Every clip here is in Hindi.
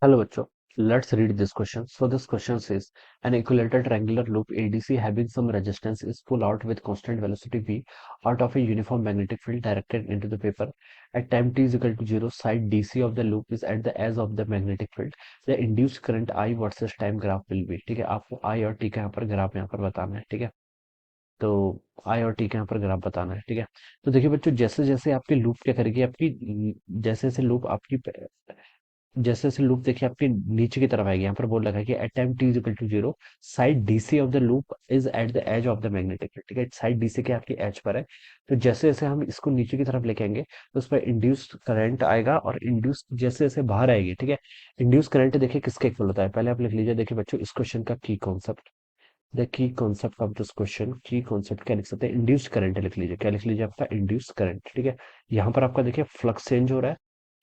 Hello, bachcho. Let's read this question. So this question says an equilateral triangular loop ADC having some resistance is pulled out with constant velocity v out of a uniform magnetic field directed into the paper. At time t is equal to 0, side DC of the loop is at the edge of the magnetic field. The induced current I versus time graph will be. ठीक है, आपको I और T का यहाँ पर ग्राफ यहाँ पर बताना है. ठीक है, तो I और T का यहाँ पर ग्राफ बताना है. ठीक है, तो देखिए बच्चों, जैसे जैसे आपकी लूप क्या करेगी, आपकी जैसे जैसे लूप आपकी जैसे जैसे लूप देखिए आपके नीचे की तरफ आएगी. यहाँ पर बोल रखा है कि at time T is equal to 0 side DC of the loop is at the edge of the magnetic field. ठीक है, साइड डीसी के आपकी एज पर है. तो जैसे जैसे हम इसको नीचे की तरफ लेके आएंगे तो उस पर इंड्यूस्ड करंट आएगा, और इंड्यूस जैसे जैसे बाहर आएगी. ठीक है, इंड्यूस करंट देखिए किसके इक्वल होता है, पहले आप लिख लीजिए. देखिए बच्चों, इस क्वेश्चन का की concept, the key concept of this question, की कॉन्सेप्ट क्या लिख सकते हैं, इंड्यूस्ड करंट लिख लीजिए. क्या लिख लीजिए, आपका इंड्यूस्ड करंट. ठीक है, यहाँ पर आपका देखिए फ्लक्स चेंज हो रहा है.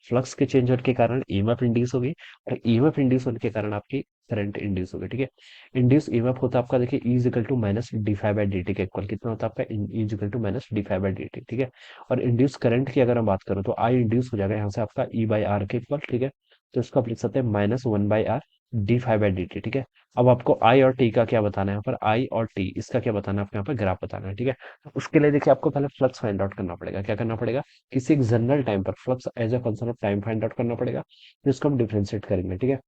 फ्लक्स के चेंज होने के कारण ईएमएफ इंड्यूस होगी, और ईएमएफ इंड्यूस होने के कारण आपकी करंट इंड्यूस होगी. ठीक है, इंड्यूस ईएमएफ होता है आपका देखिए E is equal to minus D five by D T के इक्वल. कितना होता है आपका, E is equal to minus D five by D T. ठीक है, और इंड्यूस करंट की अगर हम बात करें तो आई इंड्यूस हो जाएगा यहाँ से आपका ई बाई आर के इक्वल. ठीक है, तो इसको आप लिख सकते हैं minus one by R D five by D T. ठीक है, अब आपको आई और टी का क्या बताना है, यहाँ पर आई और टी इसका क्या बताना है, आपको यहाँ पर ग्राफ बताना है. ठीक है, तो उसके लिए देखिए आपको पहले फ्लक्स फाइंड आउट करना पड़ेगा. क्या करना पड़ेगा, किसी एक जनरल टाइम पर flux as a function of time find out करना पड़ेगा. फिर इसको हम डिफरेंशिएट करेंगे. ठीक है,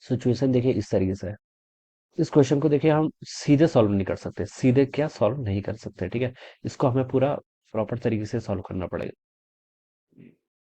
सिचुएशन देखिए इस तरीके से है. इस क्वेश्चन को देखिए हम सीधे सॉल्व नहीं कर सकते, सीधे क्या सॉल्व नहीं कर सकते. ठीक है, इसको हमें पूरा प्रॉपर तरीके से सॉल्व करना पड़ेगा.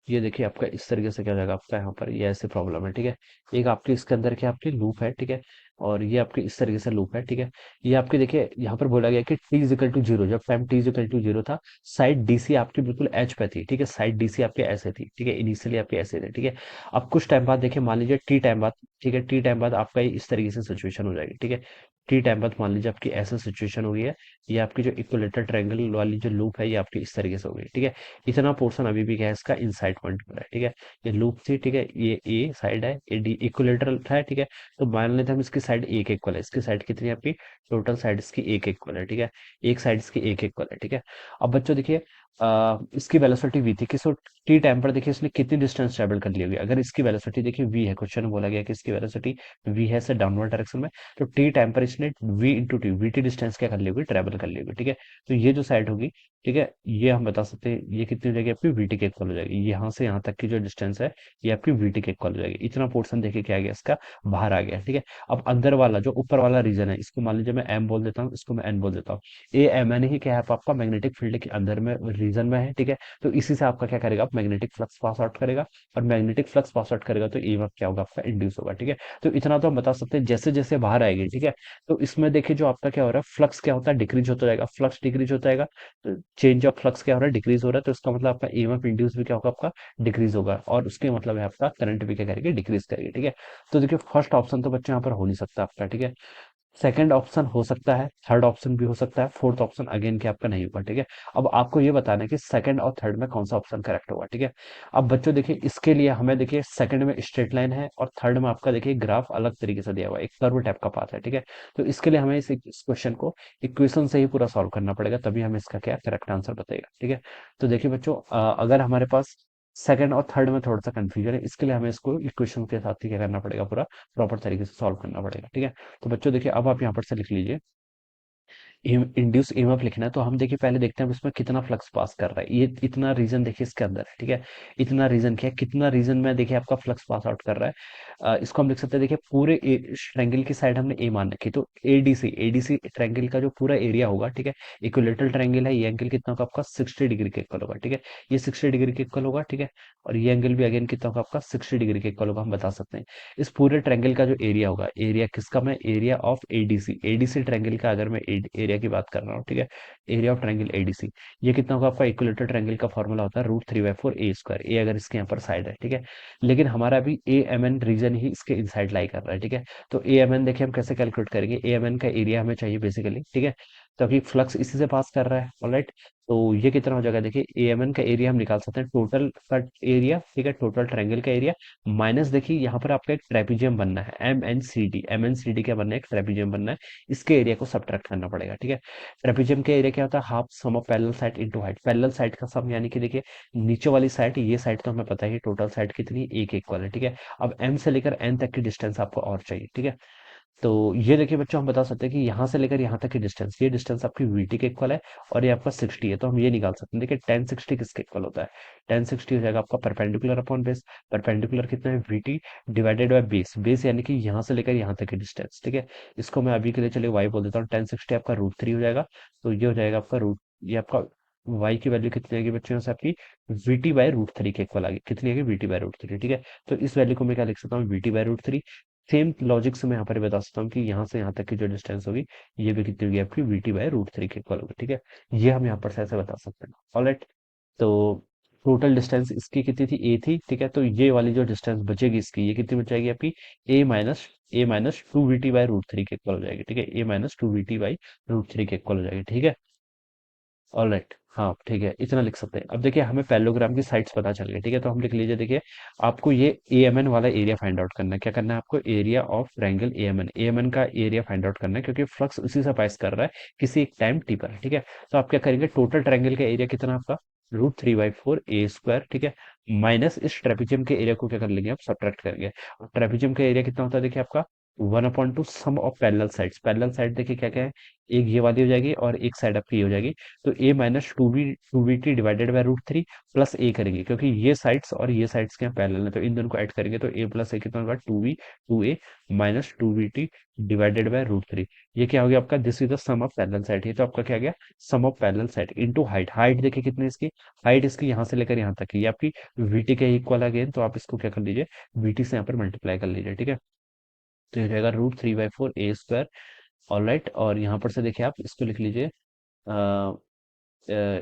ये देखिए आपका इस तरीके से क्या हो जाएगा, आपका यहाँ पर ये ऐसे प्रॉब्लम है. ठीक है, एक आपके इसके अंदर की आपकी लूप है. ठीक है, और ये आपकी इस तरीके से लूप है. ठीक है, ये आपके देखिए यहाँ पर बोला गया कि टी इज इक्वल टू 0, जब time T is equal to 0 था, साइड डीसी आपकी बिल्कुल एच पे थी. ठीक है, साइड डीसी आपके ऐसे थी. ठीक है, इनिशियली आपके ऐसे थे. ठीक है, अब कुछ टाइम बाद देखिए, मान लीजिए टी टाइम बाद, ठीक है, टी टाइम बाद आपका ये इस तरीके से सिचुएशन हो जाएगी. ठीक है, टी टाइम बाद मान लीजिए आपकी ऐसा सिचुएशन हो गई है. ये आपकी जो इक्विलेटरल ट्रायंगल वाली जो लूप है ये आपकी इस तरीके से हो गई. ठीक है, इतना पोर्शन अभी भी क्या है, इसका इनसाइड पॉइंट पर है. ठीक है, ये लूप थी. ठीक है, ये ए साइड है, ये डी इक्विलेटरल था. ठीक है, तो मान लेते हैं हम इसकी साइड एक इक्वल है. इसकी साइड कितनी है आपकी, टोटल साइड इसकी एक इक्वल है. ठीक है, एक साइड इसकी एक इक्वल है. ठीक है, अब बच्चों देखिए, इसकी वेलोसिटी वी थी, किस टी टाइम पर देखिए इसने कितनी डिस्टेंस ट्रेवल कर ली होगी. अगर इसकी वेलोसिटी देखिए वी है, क्वेश्चन में बोला गया कि इसकी वेलोसिटी वी है से डाउनवर्ड डायरेक्शन में, तो टी टाइम पर इसने V into T V T distance क्या कर ली होगी, ट्रेवल कर ली होगी. ठीक है, तो ये जो साइड होगी, ठीक है, ये हम बता सकते हैं ये कितनी हो जाएगी आपकी वीटी के इक्वल हो जाएगी. यहाँ से यहाँ तक की जो डिस्टेंस है ये आपकी वीटी के इक्वल हो जाएगी. इतना पोर्शन देखिए क्या आ गया, इसका बाहर आ गया. ठीक है, अब अंदर वाला जो ऊपर वाला रीजन है, इसको मान लीजिए मैं एम बोल देता हूँ, इसको मैं एन बोल देता हूँ. ए एम एन ही क्या है, आपका मैग्नेटिक फील्ड के अंदर में रीजन में है. ठीक है, तो इसी से आपका क्या करेगा, आप मैग्नेटिक फ्लक्स पास आउट करेगा, और मैग्नेटिक फ्लक्स पास आउट करेगा तो ईएमएफ क्या होगा, आपका इंड्यूस होगा. ठीक है, तो इतना तो हम बता सकते हैं जैसे जैसे बाहर आएगी. ठीक है, तो इसमें देखिए जो आपका क्या हो रहा है, फ्लक्स क्या होता है, डिक्रीज होता जाएगा. फ्लक्स डिक्रीज होता जाएगा, तो चेंज ऑफ फ्लक्स क्या हो रहा है, डिक्रीज हो रहा है, तो इसका मतलब आपका ईएमएफ इंड्यूस भी क्या होगा, आपका डिक्रीज होगा, और उसके मतलब है आपका करंट भी क्या करेगी, डिक्रीज करेगी. ठीक है, तो देखिए फर्स्ट ऑप्शन तो बच्चे यहाँ पर हो नहीं सकता आपका. ठीक है, सेकंड ऑप्शन हो सकता है, थर्ड ऑप्शन भी हो सकता है, फोर्थ ऑप्शन अगेन के आपका नहीं होगा. ठीक है, अब आपको ये बताना है कि सेकंड और थर्ड में कौन सा ऑप्शन करेक्ट होगा. ठीक है, अब बच्चों देखिए इसके लिए हमें देखिए सेकंड में स्ट्रेट लाइन है, और थर्ड में आपका देखिए ग्राफ अलग तरीके से दिया हुआ है, एक कर्व टाइप का पाथ है. ठीक है, तो इसके लिए हमें इस क्वेश्चन को इक्वेशन से ही पूरा सॉल्व करना पड़ेगा, तभी हमें इसका क्या करेक्ट आंसर बताएगा. ठीक है, तो देखिए बच्चों, अगर हमारे पास सेकंड और थर्ड में थोड़ा सा कंफ्यूजन है, इसके लिए हमें इसको इक्वेशन के साथ ही क्या करना पड़ेगा, पूरा प्रॉपर तरीके से सॉल्व करना पड़ेगा. ठीक है, तो बच्चों देखिए अब आप यहाँ पर से लिख लीजिए, इंड्यूस ईएमएफ लिखना है तो हम देखिए पहले देखते हैं इसमें कितना फ्लक्स पास कर रहा है. ये इतना रीजन देखिए इसके अंदर है. ठीक है, इतना रीजन क्या है, कितना रीजन में देखिए आपका फ्लक्स पास आउट कर रहा है. इसको हम लिख सकते हैं, देखिए पूरे ट्रायंगल की साइड हमने ए मान रखी, तो एडीसी एडीसी ट्रायंगल का जो पूरा एरिया होगा. ठीक है, इक्विलेटरल ट्रायंगल है, ये एंगल कितना होगा आपका 60 डिग्री के इक्वल होगा. ठीक है, ये 60 डिग्री के इक्वल होगा. ठीक है, और ये एंगल भी अगेन कितना होगा आपका 60 डिग्री के इक्वल होगा, हम बता सकते हैं. इस पूरे ट्रायंगल का जो एरिया होगा, एरिया किसका, मैं area of ADC ADC triangle का अगर मैं एरिया की बात कर रहा हूँ. ठीक है, एरिया ऑफ ट्रायंगल एडीसी, ये कितना होगा आपका, इक्विलेटरल ट्रायंगल का फॉर्मूला होता है √3/4 ए स्क्वायर. ए अगर इसके यहाँ पर साइड है. ठीक है, लेकिन हमारा अभी ए एम एन रीजन ही इसके इनसाइड लाई कर रहा है. ठीक है, तो ए एम एन देखिए हम कैसे कैलकुलेट करेंगे, ए एम एन का एरिया हमें चाहिए बेसिकली. ठीक है, क्योंकि फ्लक्स इसी से पास कर रहा है। ऑलराइट, तो ये कितना हो जाएगा, देखिए एएमएन का एरिया हम निकाल सकते हैं, टोटल का एरिया, ठीक है, टोटल ट्रायंगल का एरिया माइनस, देखिए यहाँ पर आपका एक ट्रेपीजियम बनना है, एम एन सी डी क्या बनना है, एक ट्रेपीजियम बनना है, इसके एरिया को सब्ट्रैक्ट करना पड़ेगा, ठीक है। ट्रेपीजियम का एरिया क्या होता है, half sum of parallel side into height, parallel side का सम यानी कि देखिए नीचे वाली साइड, ये साइड तो हमें पता है टोटल साइड कितनी है, एक इक्वल है, ठीक है। अब एम से लेकर एन तक की डिस्टेंस आपको और चाहिए, ठीक है। तो ये देखिए बच्चों, हम बता सकते हैं कि यहाँ से लेकर यहाँ तक की डिस्टेंस, ये डिस्टेंस आपकी वीटी के इक्वल है और ये आपका 60 है, तो हम ये निकाल सकते हैं। देखिए टेन सिक्सटी किसके इक्वल होता है, टेन सिक्सटी हो जाएगा आपका परपेंडिकुलर अपॉन बेस, परपेंडिकुलर कितना है, VT divided by base, base यानी कि यहाँ से लेकर यहाँ तक की डिस्टेंस, ठीक है। इसको मैं अभी के लिए चलिए वाई बोल देता हूँ, टेन सिक्सटी आपका √3 हो जाएगा, तो ये हो जाएगा आपका रूट, ये आपका वाई की वैल्यू कितनी आएगी बच्चों से आपकी, वीटी बाय √3 के इक्वल आएगी, कितनी आएगी, वीटी बाय √3, ठीक है। तो इस वैल्यू को मैं क्या लिख सकता हूँ, वीटी बाय √3। सेम लॉजिक से मैं यहाँ पर बता सकता हूँ कि यहाँ से यहाँ तक की जो डिस्टेंस होगी, ये भी कितनी होगी आपकी, वीटी बाय √3 के इक्वल होगी, ठीक है। ये हम यहाँ पर से ऐसे बता सकते हैं। ऑलराइट, तो टोटल डिस्टेंस इसकी कितनी थी, ए थी, ठीक है। तो ये वाली जो डिस्टेंस बचेगी इसकी, ये कितनी बच जाएगी आपकी, ए माइनस 2 वीटी बाय √3 के इक्वल हो जाएगी, ठीक है। ए माइनस 2 वीटी बाई √3 के इक्वल हो जाएगी, ठीक है। ऑलराइट, हाँ ठीक है, इतना लिख सकते हैं। अब देखिए हमें पैरेललोग्राम की साइड्स पता चल गई, ठीक है, तो हम लिख लीजिए, देखिए आपको ये एएमएन वाला एरिया फाइंड आउट करना है। क्या करना है आपको, area of triangle AMN, AMN का एरिया फाइंड आउट करना है, क्योंकि फ्लक्स उसी से पास कर रहा है किसी एक टाइम टी पर, ठीक है। तो आप क्या करेंगे, टोटल ट्रायंगल का एरिया कितना आपका, √3/4 a², ठीक है, माइनस इस ट्रेपेजियम के एरिया को क्या कर लेंगे, आप सब्ट्रैक्ट करेंगे। ट्रेपेजियम का एरिया कितना होता है, देखिए आपका 1/2 sum of parallel sides, parallel side देखिए क्या क्या है, एक ये वाली हो जाएगी और एक साइड आपकी ये हो जाएगी। तो a-2bt डिवाइडेड बाय √3 प्लस ए करेंगे, क्योंकि ये साइड्स और ये साइड्स के पैरेलल है, तो इन दोनों को ऐड करेंगे, तो a प्लस ए कितना होगा, 2a minus 2bt divided by √3। ये क्या हो गया आपका, this is the sum of parallel side, ये तो आपका क्या गया, sum of parallel side into height, height देखिए कितनी है इसकी, हाइट इसकी यहाँ से लेकर यहाँ तक की, ये आपकी वीटी के इक्वल अगेन, तो आप इसको क्या कर लीजिए, वीटी से यहाँ पर मल्टीप्लाई कर लीजिए, ठीक है। तो ये जाएगा √3/4 a²। ऑलराइट, और यहाँ पर से देखिए आप इसको लिख लीजिए,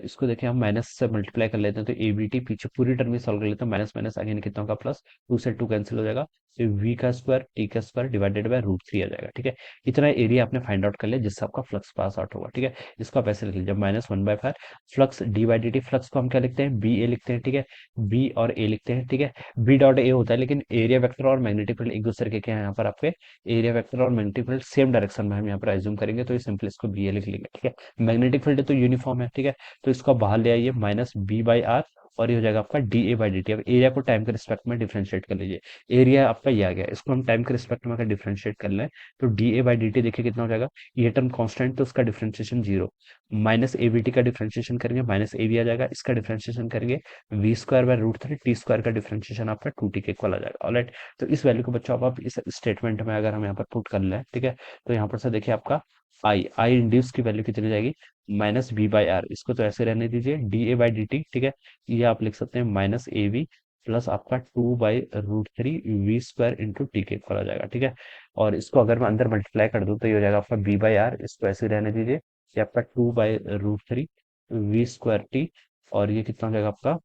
इसको देखिए हम माइनस से मल्टीप्लाई कर लेते हैं, तो ए बी टी पीछे पूरी टर्म में सॉल्व कर लेते हैं, माइनस माइनस आगे कितना होगा, प्लस, टू से टू कैंसिल हो जाएगा, तो वी का स्क्वायर टी का स्क्वायर डिवाइडेड बाय √3 आ जाएगा, ठीक है। इतना एरिया आपने फाइंड आउट कर लिया जिससे आपका फ्लक्स पास आउट होगा, ठीक है। इसको आप ऐसे लिख लीजिए, -1/5 flux D by D T, flux को हम क्या लिखते हैं, बी ए लिखते हैं, ठीक है, बी और ए लिखते हैं, ठीक है। बी डॉट ए होता है, लेकिन एरिया वेक्टर और मैग्नेटिक फील्ड एक दूसरे के क्या है, यहाँ पर आपके एरिया वेक्टर और मैग्नेटिक फील्ड सेम डायरेक्शन में हम यहाँ पर एज्यूम करेंगे, तो ये सिंपल इसको बी ए लिख लेंगे, ठीक है। मैग्नेटिक फील्ड तो यूनिफॉर्म है, ठीक है, तो इसको आप बाहर ले आइए, -b/r, और ये हो जाएगा आपका dA/dt। अब एरिया को टाइम के रिस्पेक्ट में डिफरेंशिएट कर लीजिए, एरिया आपका ये आ गया, इसको हम टाइम के रिस्पेक्ट में अगर डिफरेंशिएट कर लें, तो dA/dt देखिए कितना हो जाएगा, ये टर्म कांस्टेंट, तो उसका डिफरेंशिएशन जीरो, माइनस एबीटी का डिफरेंशिएशन करेंगे, माइनस ए बी आ जाएगा, इसका डिफरेंशिएशन करेंगे v² बाय √3, टी² का डिफरेंशिएशन आपका 2t के इक्वल आ जाएगा। ऑलराइट, तो इस वैल्यू को बच्चों आप इस स्टेटमेंट में अगर हम यहाँ पर पुट कर लें, ठीक है, तो यहाँ पर से देखिए आपका आई इंड्यूस की वैल्यू कितनी हो जाएगी, -b/r, इसको तो ऐसे रहने दीजिए, dA/dt, ठीक है। ये आप लिख सकते हैं -ab प्लस आपका 2/√3 v² इंटू टी के इक्वल आ जाएगा, ठीक है। और इसको अगर मैं अंदर मल्टीप्लाई कर दूं, तो ये हो जाएगा आपका b/r, इसको ऐसे रहने दीजिए, ये आपका 2/√3 v² टी, और ये कितना हो जाएगा आपका,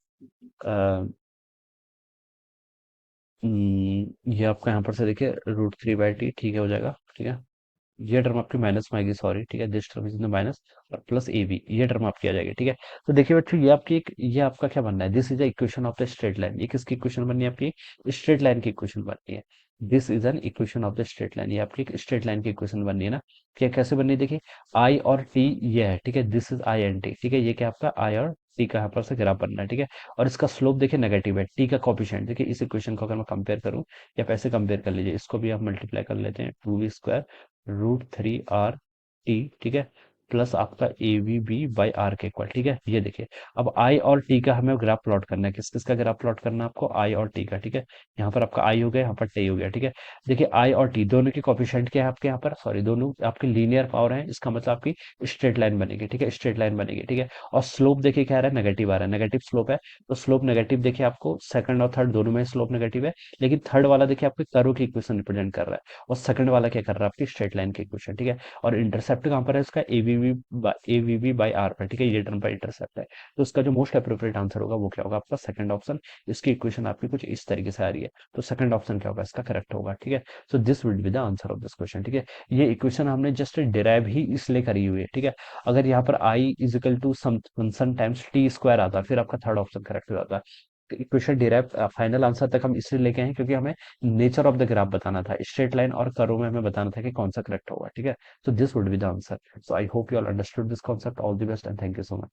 ये आपका यहाँ पर से देखिए √3/t, ठीक है, हो जाएगा, ठीक है। ये टर्म आपकी माइनस में आएगी, सॉरी, ठीक है, this term is in the minus, और प्लस ए बी, ये टर्म आपकी आ जाएगी, ठीक है। तो देखिए बच्चों, ये आपकी एक, ये आपका क्या बनना है, this is the equation of the straight line, ये किसकी इक्वेशन बननी है आपकी, स्ट्रेट लाइन की इक्वेशन बननी है। This is an equation of the straight line, ये आपकी स्ट्रेट लाइन की इक्वेशन बननी है ना। क्या कैसे बननी है, देखिए आई और टी ये है, ठीक है, this is I and T, ठीक है, ये क्या आपका आई और टी का यहाँ पर से ग्राफ बनना है, ठीक है। और इसका स्लोप देखिए नेगेटिव है, टी का कॉफिशिएंट देखिए, इस इक्वेशन को अगर मैं कंपेयर करूँ, या पैसे कंपेयर कर लीजिए, इसको भी आप मल्टीप्लाई कर लेते हैं, 2v² √3r t, ठीक है, प्लस आपका ab/r के इक्वल, ठीक है। ये देखिए, अब आई और टी का हमें ग्राफ प्लॉट करना है, किस किस का ग्राफ प्लॉट करना है आपको, आई और टी का, ठीक है। यहाँ पर आपका आई हो गया, यहाँ पर टी हो गया, ठीक है। देखिए आई और टी दोनों की कोफिशिएंट क्या है आपके यहाँ पर, सॉरी, दोनों आपकी लीनियर पावर है, इसका मतलब आपकी स्ट्रेट लाइन बनेगी, ठीक है, स्ट्रेट लाइन बनेगी, ठीक है। और स्लोप देखिए क्या आ रहा है, नेगेटिव आ रहा है, नेगेटिव स्लोप है, तो स्लोप नेगेटिव देखिए आपको सेकंड और थर्ड दोनों में स्लोप नेगेटिव है, लेकिन थर्ड वाला देखिए आपके कर्व की इक्वेशन रिप्रेजेंट कर रहा है, और सेकंड वाला क्या कर रहा है, आपकी स्ट्रेट लाइन की इक्वेशन, ठीक है। और इंटरसेप्ट कहाँ पर है इसका, A B AVB by R पर, ठीक है, ये टर्म पर इंटरसेप्ट है। तो इसका जो मोस्ट अप्रोप्रिएट आंसर होगा वो क्या होगा आपका सेकंड ऑप्शन। इसकी इक्वेशन आपकी कुछ इस तरीके से आ रही है, तो सेकंड ऑप्शन क्या होगा इसका करेक्ट होगा, ठीक है। So this will be the answer of this question, ठीक है। ये इक्वेशन हमने जस्ट डिराइव ही इसलिए करी हुई है, ठीक है। अगर यहाँ पर I is equal to some function times T square आता फिर आपका थर्ड ऑप्शन करेक्ट हो जाता। इक्वेशन डिराइव फाइनल आंसर तक हम इसलिए लेके आए क्योंकि हमें नेचर ऑफ द ग्राफ बताना था, स्ट्रेट लाइन और कर्व में हमें बताना था कि कौन सा करेक्ट होगा, ठीक है। So this would be the answer. So I hope you all understood this concept. All the best and thank you so much.